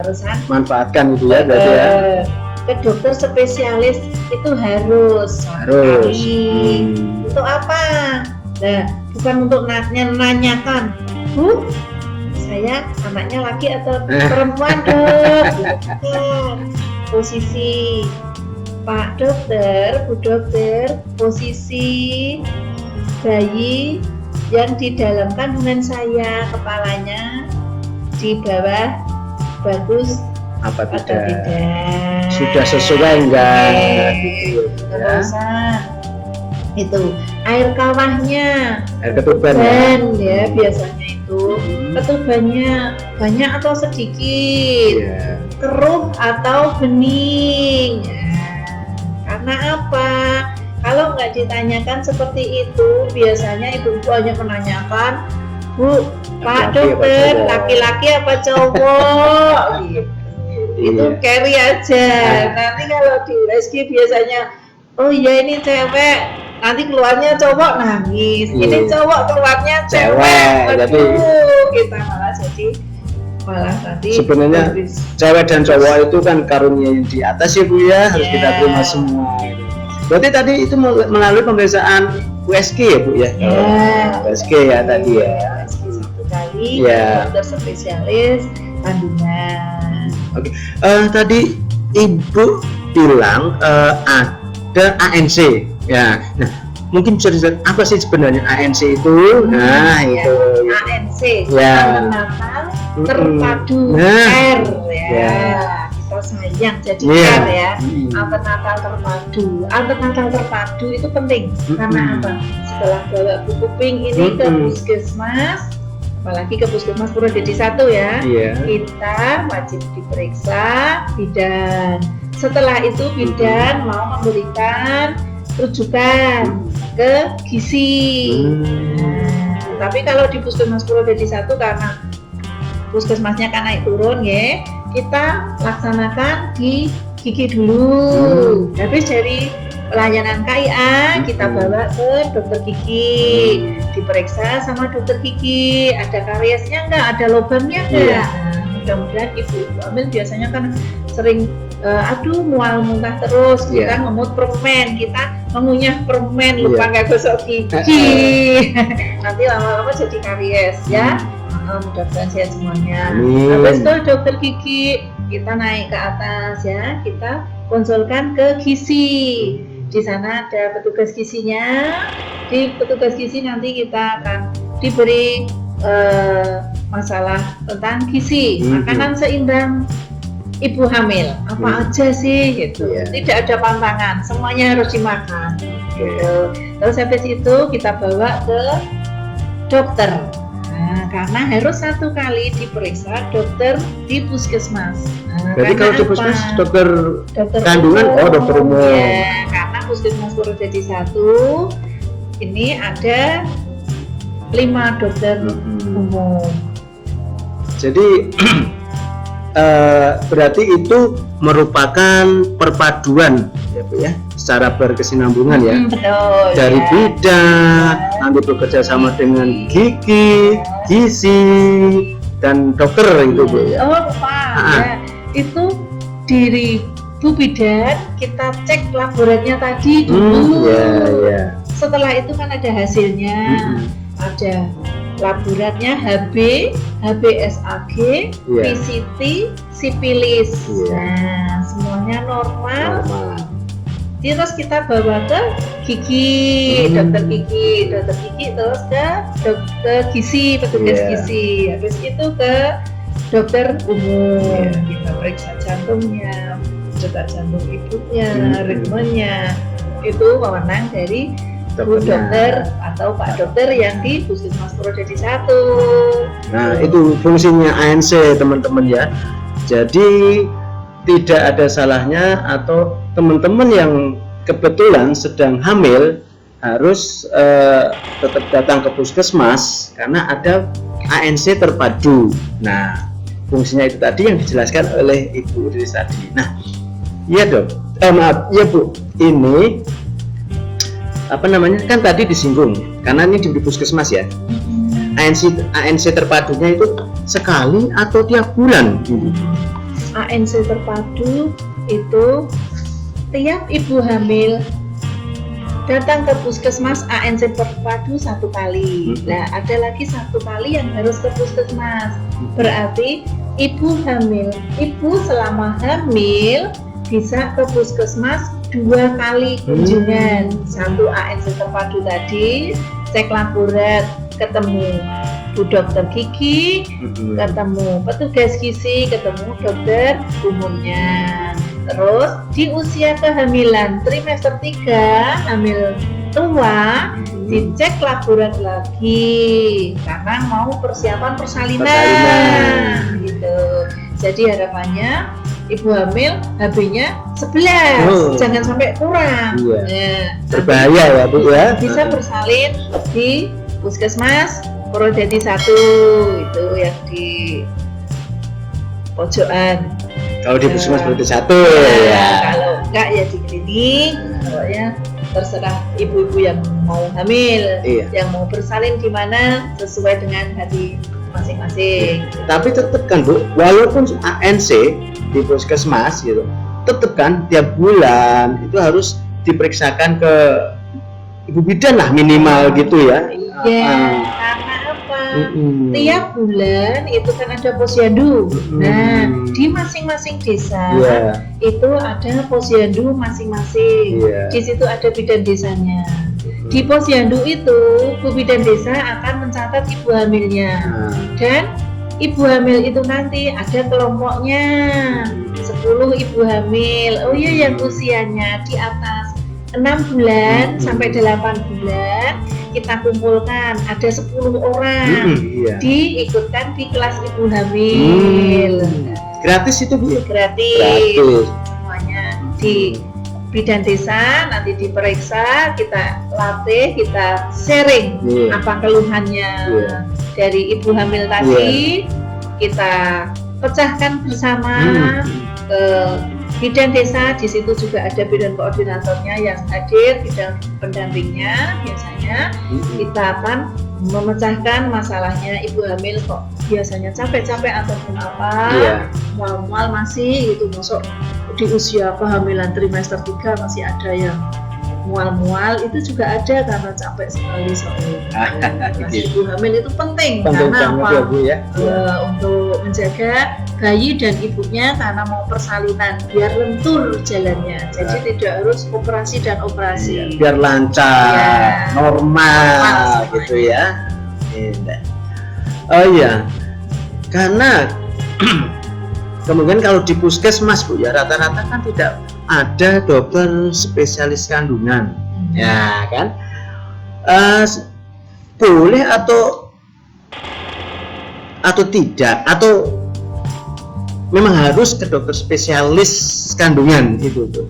barusan manfaatkan itu ya berarti ya. Ke dokter spesialis itu harus. Untuk apa? Nah, bukan untuk nanyakan, Bu, saya anaknya laki atau perempuan, Dok? Posisi Pak Dokter, Bu Dokter, posisi bayi yang di dalam kandungan saya, kepalanya di bawah bagus apa atau tidak? tidak? Sudah sesuai enggak? Terusan itu air kawahnya, Air ketuban ya biasanya itu ketubannya banyak atau sedikit, keruh atau bening. Karena apa? Kalau nggak ditanyakan seperti itu, biasanya ibu-ibu hanya menanyakan, Bu, Pak Dokter, laki-laki apa cowok? Itu carry aja. Nanti kalau di USG biasanya, oh iya ini cewek, nanti keluarnya cowok nangis. Ini cowok keluarnya cewek. Aduh, kita malah nanti sebenarnya cewek dan cowok itu kan karunia yang di atas ya Bu ya, harus kita terima semua. Berarti tadi itu melalui pemeriksaan USG ya Bu ya? USG ya tadi ya. USG 1 kali, dokter spesialis kandungan. Oke, tadi Ibu bilang ada ANC ya. Nah, mungkin bisa dijelaskan apa sih sebenarnya ANC itu? Nah, itu ANC antenatal terpadu care ya. Kita sayang jadi care ya. Antenatal terpadu itu penting karena apa? Setelah bawa buku pink ini ke puskesmas, apalagi ke puskesmas Purwodadi 1 ya, kita wajib diperiksa bidan. Setelah itu bidan mau memberikan rujukan ke gizi. Tapi kalau di puskesmas Purwodadi 1 karena puskesmasnya kan naik turun ya, kita laksanakan di gigi dulu. Habis dari pelayanan KIA kita bawa ke dokter gigi, diperiksa sama dokter gigi, ada kariesnya enggak, ada lubangnya enggak. Mudah-mudahan ibu hamil biasanya kan sering mual muntah terus, kita ngemut permen, kita mengunyah permen, lupa nggak gosok gigi. Nanti lama-lama jadi karies ya. Mudah-mudahan sehat semuanya. Habis itu dokter gigi kita naik ke atas ya, kita konsulkan ke gizi. Di sana ada petugas gizinya. Di petugas gizi nanti kita akan diberi masalah tentang gizi, makanan seimbang ibu hamil apa aja sih gitu. Tidak ada pantangan, semuanya harus dimakan gitu. Terus habis itu kita bawa ke dokter. Karena harus 1 kali diperiksa dokter di puskesmas. Berarti kalau di puskesmas dokter kandungan, dokter umum. Ya, karena puskesmas Purwodadi 1 ini ada 5 dokter umum. Jadi berarti itu merupakan perpaduan ya Bu ya, secara berkesinambungan ya. Betul. Dari bidan, nanti bekerja sama dengan gigi, gizi, dan dokter itu Bu ya. Itu diri Bu bidan kita cek laboratnya tadi dulu. Setelah itu kan ada hasilnya, ada laboratnya HB, HBsAg, PCT, sipilis. Nah, semuanya normal. Terus kita bawa ke gigi, dokter gigi terus ke dokter gizi, petugas gizi. Habis itu ke dokter umum. Kita periksa jantungnya, detak jantung ibunya, ritmenya. Itu wewenang dari Bu dokter atau Pak dokter yang di puskesmas Purwodadi 1. Nah, itu fungsinya ANC teman-teman ya. Jadi tidak ada salahnya atau teman-teman yang kebetulan sedang hamil harus tetap datang ke puskesmas karena ada ANC terpadu. Nah, fungsinya itu tadi yang dijelaskan oleh Ibu Riris tadi. Nah, iya Dok. Ya Bu, ini kan tadi disinggung karena ini di puskesmas ya. ANC terpadunya itu sekali atau tiap bulan? ANC terpadu itu tiap ibu hamil datang ke puskesmas ANC terpadu 1 kali. Nah, ada lagi 1 kali yang harus ke puskesmas. Berarti ibu selama hamil bisa ke puskesmas 2 kali kunjungan. 1 ANC terpadu tadi, cek laborat, ketemu Bu Dokter Gigi, ketemu petugas gizi, ketemu dokter umumnya. Terus di usia kehamilan trimester 3, hamil tua, dicek laborat lagi karena mau persiapan persalinan gitu. Jadi harapannya ibu hamil HB-nya 11, jangan sampai kurang. Berbahaya ya Bu ya. Bisa bersalin di puskesmas Purwodadi 1 itu yang di pojokan. Kalau di puskesmas Purwodadi 1 ya. Kalau enggak ya di klinik. Pokoknya terserah ibu-ibu yang mau hamil, yang mau bersalin di mana sesuai dengan hati masing-masing. Tapi tetap kan Bu, walaupun ANC di puskesmas gitu, tetap kan tiap bulan itu harus diperiksakan ke ibu bidan lah minimal gitu ya. Iya, karena apa? Tiap bulan itu kan ada posyandu. Nah, di masing-masing desa itu ada posyandu masing-masing. Di situ ada bidan desanya. Di posyandu itu, Bu Bidan Desa akan mencatat ibu hamilnya. Dan ibu hamil itu nanti ada kelompoknya 10 ibu hamil. Oh iya, yang usianya di atas 6 bulan sampai 8 bulan kita kumpulkan, ada 10 orang diikutkan di kelas ibu hamil. Gratis itu Bu? Gratis. Semuanya di bidan desa, nanti diperiksa, kita latih, kita sharing apa keluhannya dari ibu hamil tadi, kita pecahkan bersama ke bidan desa. Di situ juga ada bidan koordinatornya yang hadir, bidan pendampingnya. Biasanya kita akan memecahkan masalahnya ibu hamil kok biasanya capek-capek ataupun apa, mual-mual masih gitu, masuk di usia kehamilan trimester 3 masih ada yang mual-mual, itu juga ada karena capek sekali soalnya. Ibu hamil itu penting karena apa? Untuk menjaga bayi dan ibunya karena mau persalinan biar lentur jalannya. Jadi tidak harus operasi dan operasi. Biar lancar, normal gitu ya. Oh iya, karena kemudian kalau di puskesmas Bu ya rata-rata kan tidak ada dokter spesialis kandungan, ya kan? Boleh atau tidak, atau memang harus ke dokter spesialis kandungan itu tuh?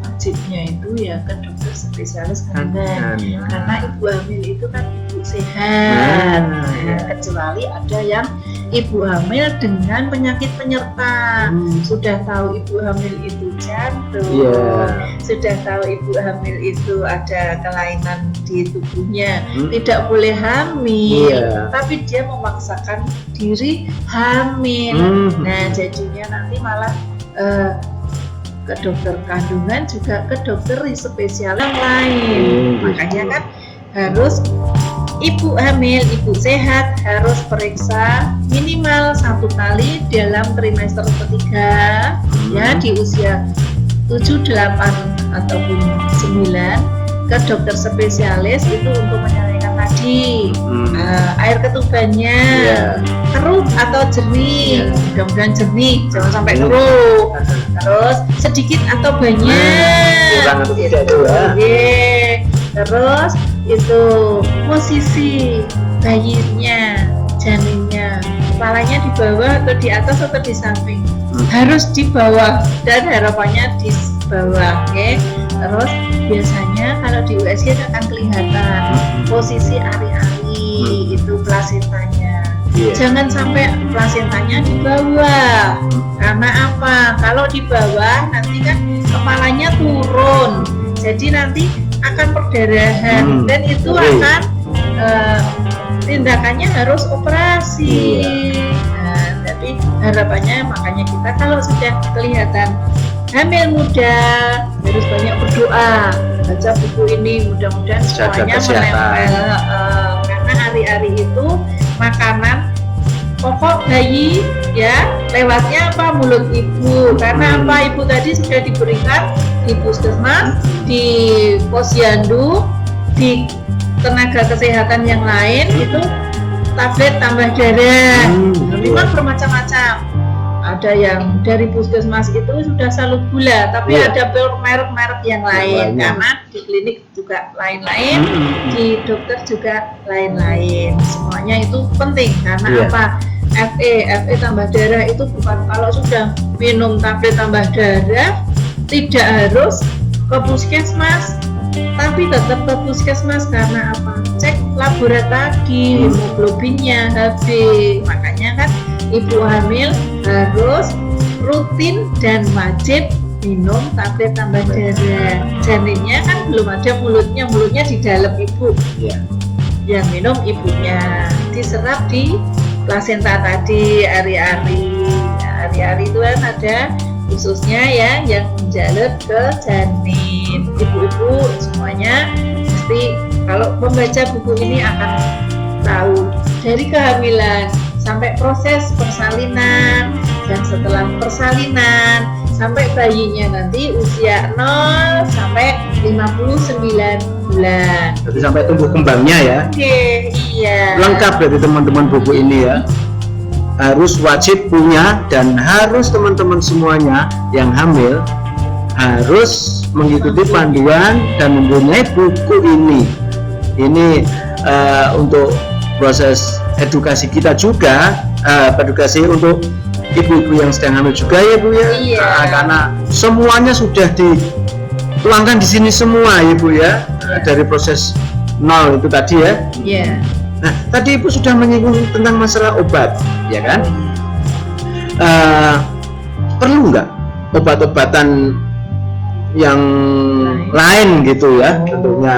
Wajibnya itu ya ke dokter spesialis kandungan, karena ibu hamil itu kan ibu sehat. Kecuali ada yang ibu hamil dengan penyakit penyerta, sudah tahu ibu hamil itu jantung, sudah tahu ibu hamil itu ada kelainan di tubuhnya, tidak boleh hamil, tapi dia memaksakan diri hamil. Nah, jadinya nanti malah ke dokter kandungan juga ke dokter spesial yang lain. Makanya kan harus ibu hamil, ibu sehat harus periksa minimal 1 kali dalam trimester ketiga, ya di usia 7, 8 ataupun 9 ke dokter spesialis itu untuk menyelesaikan tadi air ketubannya keruh atau jernih, mudah-mudahan jernih, jangan sampai keruh. Terus sedikit atau banyak, terus itu posisi bayinya, janinnya, kepalanya di bawah atau di atas atau di samping, harus di bawah dan harapannya di bawah. Terus biasanya kalau di USG akan kelihatan posisi ari-ari itu plasentanya. Jangan sampai plasentanya di bawah. Karena apa? Kalau di bawah nanti kan kepalanya turun, jadi nanti akan perdarahan dan itu akan tindakannya harus operasi. Nah, tapi harapannya makanya kita kalau sudah kelihatan hamil muda harus banyak berdoa, baca buku ini, mudah-mudahan semuanya menempel, karena hari-hari itu makanan pokok bayi ya lewatnya apa, mulut ibu, karena apa, ibu tadi sudah diberikan di puskesmas, di posyandu, di tenaga kesehatan yang lain itu tablet tambah darah. Memang bermacam-macam, ada yang dari puskesmas itu sudah salut gula, tapi ada merek-merek yang lain, karena di klinik juga lain-lain, di dokter juga lain-lain. Semuanya itu penting karena apa? FE tambah darah itu bukan kalau sudah minum tablet tambah darah tidak harus ke puskesmas, tapi tetap ke puskesmas karena apa? Cek laboratori hemoglobinnya HB. Makanya kan ibu hamil harus rutin dan wajib minum tablet tambah darah. Janinnya kan belum ada mulutnya di dalam ibu. Yang minum ibunya, diserap di plasenta tadi hari-hari itu kan ada khususnya ya yang menjalut ke janin. Ibu-ibu semuanya mesti kalau membaca buku ini akan tahu dari kehamilan sampai proses persalinan dan setelah persalinan sampai bayinya nanti usia 0 sampai 59 bulan. Jadi sampai tumbuh kembangnya ya. Iya. Lengkap dari teman-teman buku ini ya. Harus wajib punya dan harus teman-teman semuanya yang hamil harus mengikuti panduan dan mempunyai buku ini. Ini untuk proses edukasi kita juga, edukasi untuk ibu-ibu yang sedang hamil juga ya Bu ya. Karena semuanya sudah dituangkan di sini semua Ibu ya, dari proses nol itu tadi ya. Nah, tadi Ibu sudah menyinggung tentang masalah obat, ya kan? Perlu nggak obat-obatan yang lain gitu ya? Tentunya.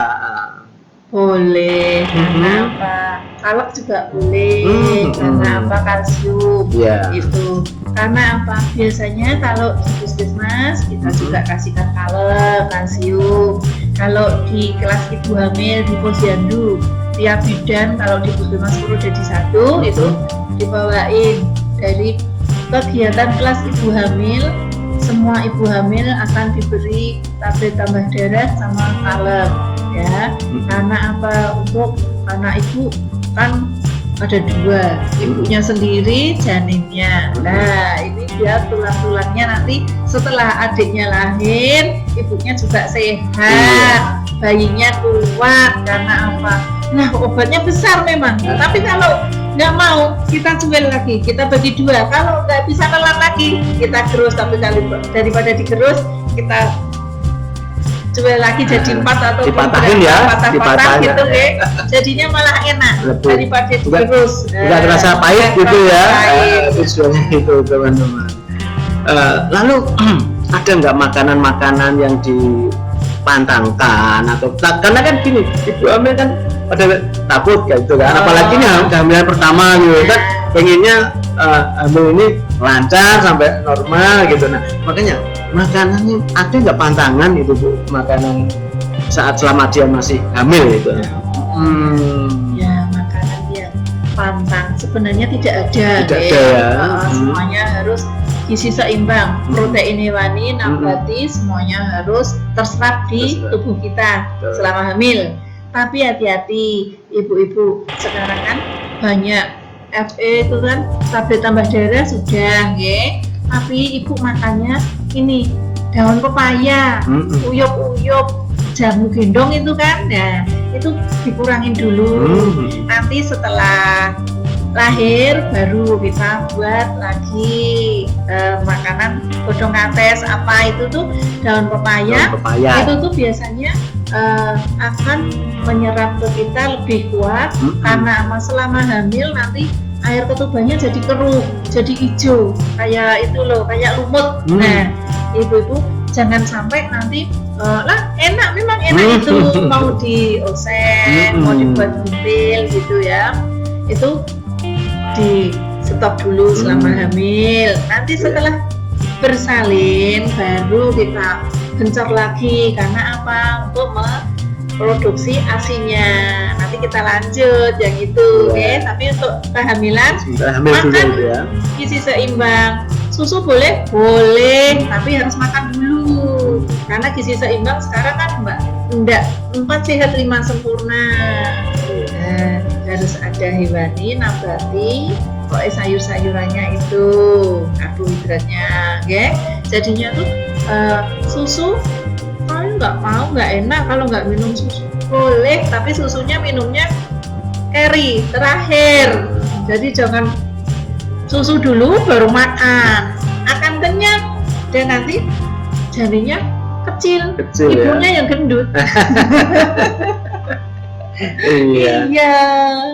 Boleh, karena apa? Kalak juga boleh, karena apa? Kalsium itu. Karena apa? Biasanya kalau di puskesmas kita juga kasihkan kalak, kalsium. Kalau di kelas ibu hamil di posyandu, tiap bidan kalau di puskesmas Purwodadi 1 itu dibawain dari kegiatan kelas ibu hamil. Semua ibu hamil akan diberi tablet tambah darah sama kalem ya. Karena apa? Untuk anak ibu kan ada 2, ibunya sendiri, janinnya. Nah ini dia tulang-tulangnya nanti setelah adiknya lahir, ibunya juga sehat, bayinya kuat. Karena apa? Nah obatnya besar memang, tapi kalau nggak mau kita jual lagi, kita bagi 2. Kalau nggak bisa nelan lagi kita gerus, tapi daripada digerus kita jual lagi jadi 4 atau dipatahin ya, patah gitu ya. Jadinya malah enak daripada digerus. Nggak terasa pahit gitu ya. Tujuannya itu teman-teman. Lalu ada nggak makanan-makanan yang dipantangkan atau karena kan gini, ibu hamil kan pada takut kayak gitu kan, apalagi nih kehamilan pertama gitu kan, pengennya hamil ini lancar sampai normal gitu. Nah makanya makanannya ada nggak pantangan itu Bu, makanan saat selama dia masih hamil itu? Ya makanan yang pantang sebenarnya tidak ada ya. Semuanya harus gizi seimbang, protein hewani, nabati, semuanya harus terserap di tubuh kita selama hamil. Tapi hati-hati ibu-ibu, sekarang kan banyak FE itu kan tablet tambah darah sudah tapi ibu makannya ini daun pepaya, uyup-uyup, jamu gendong itu kan. Nah itu dikurangin dulu, nanti setelah lahir baru kita buat lagi makanan godong ates apa itu tuh daun pepaya. Itu tuh biasanya akan menyerap ke kita lebih kuat, karena selama hamil nanti air ketubannya jadi keruh, jadi hijau kayak itu loh, kayak lumut. Nah ibu-ibu jangan sampai nanti enak, memang enak itu mau diosen, mau dibuat buntil gitu ya, itu stop dulu selama hamil. Nanti setelah bersalin baru kita gencor lagi, karena apa? Untuk memproduksi ASI-nya. Nanti kita lanjut yang itu, tapi untuk kehamilan makan gizi seimbang. Susu boleh, tapi harus makan dulu. Karena gizi seimbang sekarang kan enggak 4 sehat 5 sempurna. Nah, harus ada hewani, nabati, pokoknya sayur-sayurannya itu, karbohidratnya, jadinya tuh susu kalau nggak enak kalau nggak minum susu. Boleh, tapi susunya minumnya keri terakhir. Jadi jangan susu dulu baru makan, akan kenyang dan nanti janinnya kecil ibunya yang gendut. Iya.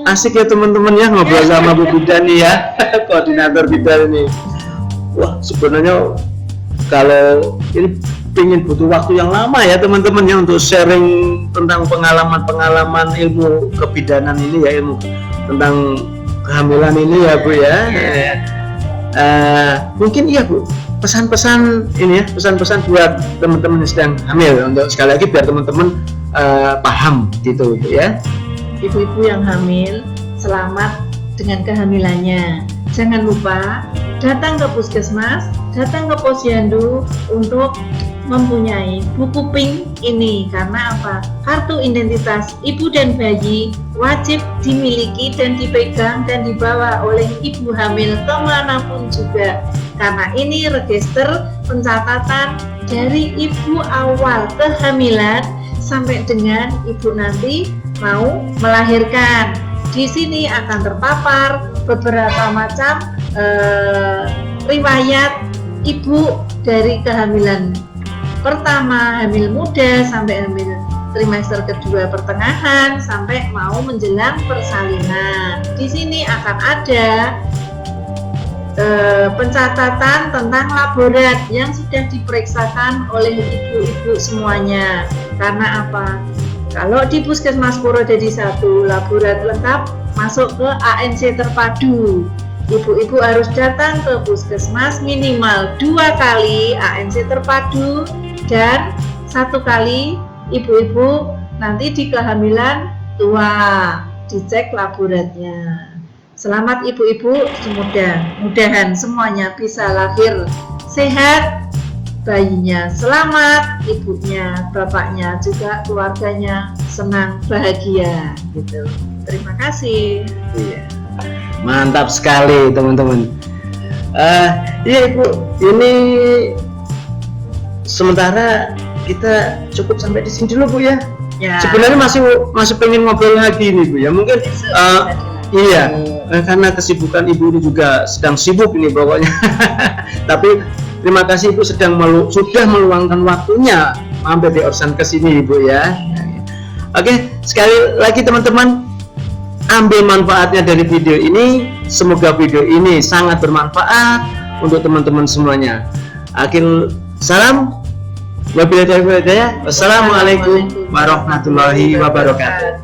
Asik ya teman-teman ya ngobrol sama Bu Bidan nih ya, koordinator Bidan ini. Wah, sebenarnya kalau ini pengen butuh waktu yang lama ya teman-teman ya untuk sharing tentang pengalaman ilmu kebidanan ini ya, ilmu tentang kehamilan ini ya Bu ya. Mungkin iya Bu, pesan-pesan ini ya, pesan-pesan buat teman-teman yang sedang hamil, untuk sekali lagi biar teman-teman paham gitu ya. Ibu-ibu yang hamil, selamat dengan kehamilannya. Jangan lupa datang ke puskesmas, datang ke posyandu untuk mempunyai buku pink ini. Karena apa? Kartu identitas ibu dan bayi wajib dimiliki dan dipegang dan dibawa oleh ibu hamil kemanapun juga. Karena ini register pencatatan dari ibu awal kehamilan sampai dengan ibu nanti mau melahirkan. Di sini akan terpapar beberapa macam riwayat ibu dari kehamilan pertama, hamil muda, sampai hamil trimester kedua pertengahan, sampai mau menjelang persalinan. Di sini akan ada pencatatan tentang laborat yang sudah diperiksakan oleh ibu-ibu semuanya. Karena apa? Kalau di Puskesmas Purwodadi 1 laborat lengkap masuk ke ANC terpadu. Ibu-ibu harus datang ke puskesmas minimal 2 kali ANC terpadu dan 1 kali ibu-ibu nanti di kehamilan tua dicek laboratnya. Selamat ibu-ibu, mudah-mudahan semuanya bisa lahir sehat, bayinya selamat, ibunya, bapaknya juga keluarganya senang, bahagia gitu. Terima kasih. Iya. Mantap sekali teman-teman. Iya Ibu, ini sementara kita cukup sampai di sini dulu Bu ya. Sebenarnya masih pengen ngobrol lagi nih Bu ya. Mungkin iya, karena kesibukan Ibu ini juga sedang sibuk ini pokoknya. Tapi terima kasih Ibu sudah meluangkan waktunya mampir di Orsan ke sini Ibu ya. Oke, sekali lagi teman-teman, ambil manfaatnya dari video ini. Semoga video ini sangat bermanfaat untuk teman-teman semuanya. Akhir salam, wabillahi taufiq wal hidayah. Wassalamualaikum warahmatullahi wabarakatuh.